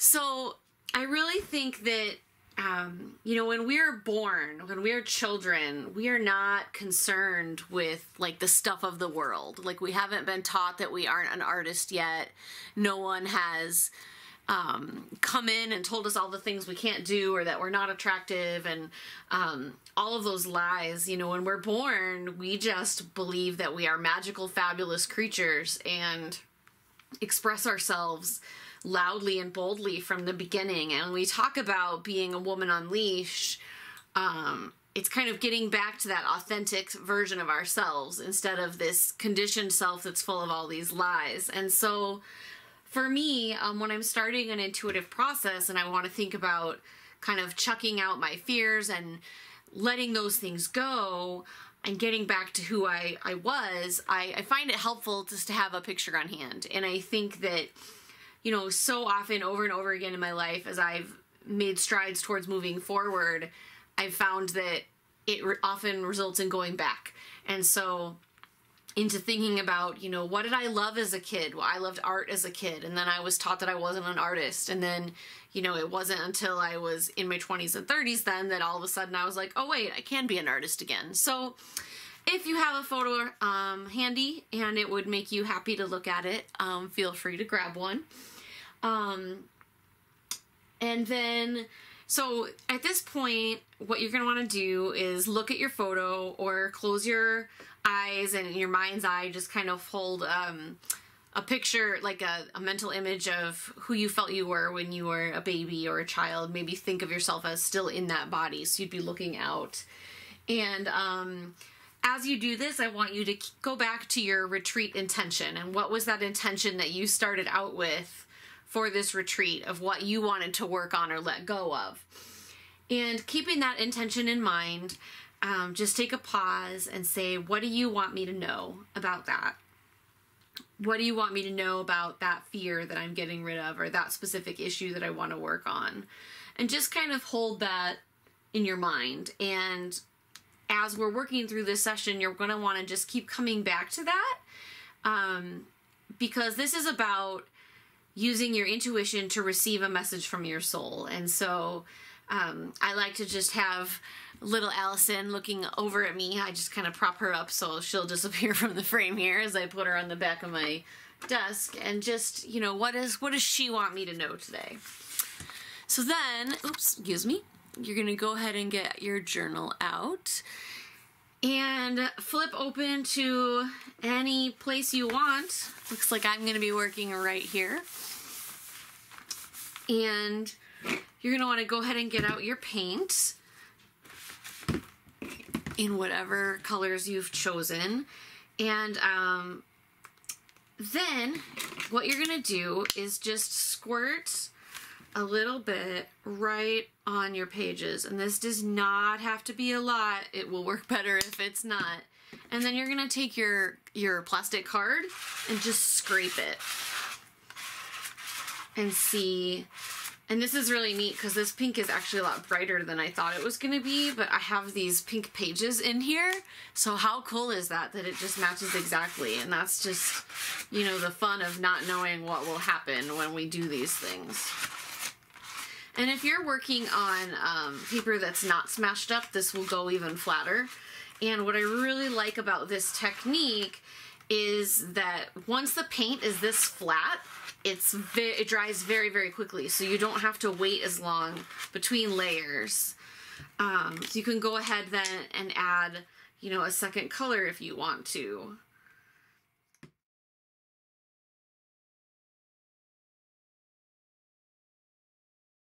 So I really think that, you know, when we're born, when we're children, we are not concerned with like the stuff of the world. Like we haven't been taught that we aren't an artist yet. No one has come in and told us all the things we can't do or that we're not attractive and all of those lies. You know, when we're born, we just believe that we are magical, fabulous creatures and express ourselves loudly and boldly from the beginning. And when we talk about being a woman on leash, it's kind of getting back to that authentic version of ourselves instead of this conditioned self that's full of all these lies. And so for me, when I'm starting an intuitive process and I want to think about kind of chucking out my fears and letting those things go and getting back to who I was, I find it helpful just to have a picture on hand. And I think that, you know, so often over and over again in my life, as I've made strides towards moving forward, I've found that it often results in going back. And so into thinking about, you know, what did I love as a kid? Well, I loved art as a kid, and then I was taught that I wasn't an artist. And then, you know, it wasn't until I was in my 20s and 30s then that all of a sudden I was like, oh wait, I can be an artist again. So if you have a photo handy and it would make you happy to look at it, feel free to grab one. And then, so at this point, what you're going to want to do is look at your photo or close your eyes and in your mind's eye, just kind of hold a picture, like a mental image of who you felt you were when you were a baby or a child. Maybe think of yourself as still in that body, so you'd be looking out. And as you do this, I want you to go back to your retreat intention. And what was that intention that you started out with for this retreat, of what you wanted to work on or let go of? And keeping that intention in mind, just take a pause and say, what do you want me to know about that? What do you want me to know about that fear that I'm getting rid of, or that specific issue that I want to work on? And just kind of hold that in your mind. And as we're working through this session, you're going to want to just keep coming back to that, because this is about using your intuition to receive a message from your soul. And so I like to just have little Allyson looking over at me. I just kind of prop her up so she'll disappear from the frame here as I put her on the back of my desk, and just, you know, what does she want me to know today? So then, oops, excuse me, you're going to go ahead and get your journal out and flip open to any place you want. Looks like I'm going to be working right here. And you're going to want to go ahead and get out your paint in whatever colors you've chosen. And then what you're going to do is just squirt a little bit right on your pages. And this does not have to be a lot. It will work better if it's not. And then you're going to take your plastic card and just scrape it and see. And this is really neat because this pink is actually a lot brighter than I thought it was going to be, but I have these pink pages in here. So how cool is that it just matches exactly? And that's just, you know, the fun of not knowing what will happen when we do these things. And if you're working on paper that's not smashed up, this will go even flatter. And what I really like about this technique is that once the paint is this flat, it dries very, very quickly, so you don't have to wait as long between layers. So you can go ahead then and add, you know, a second color if you want to.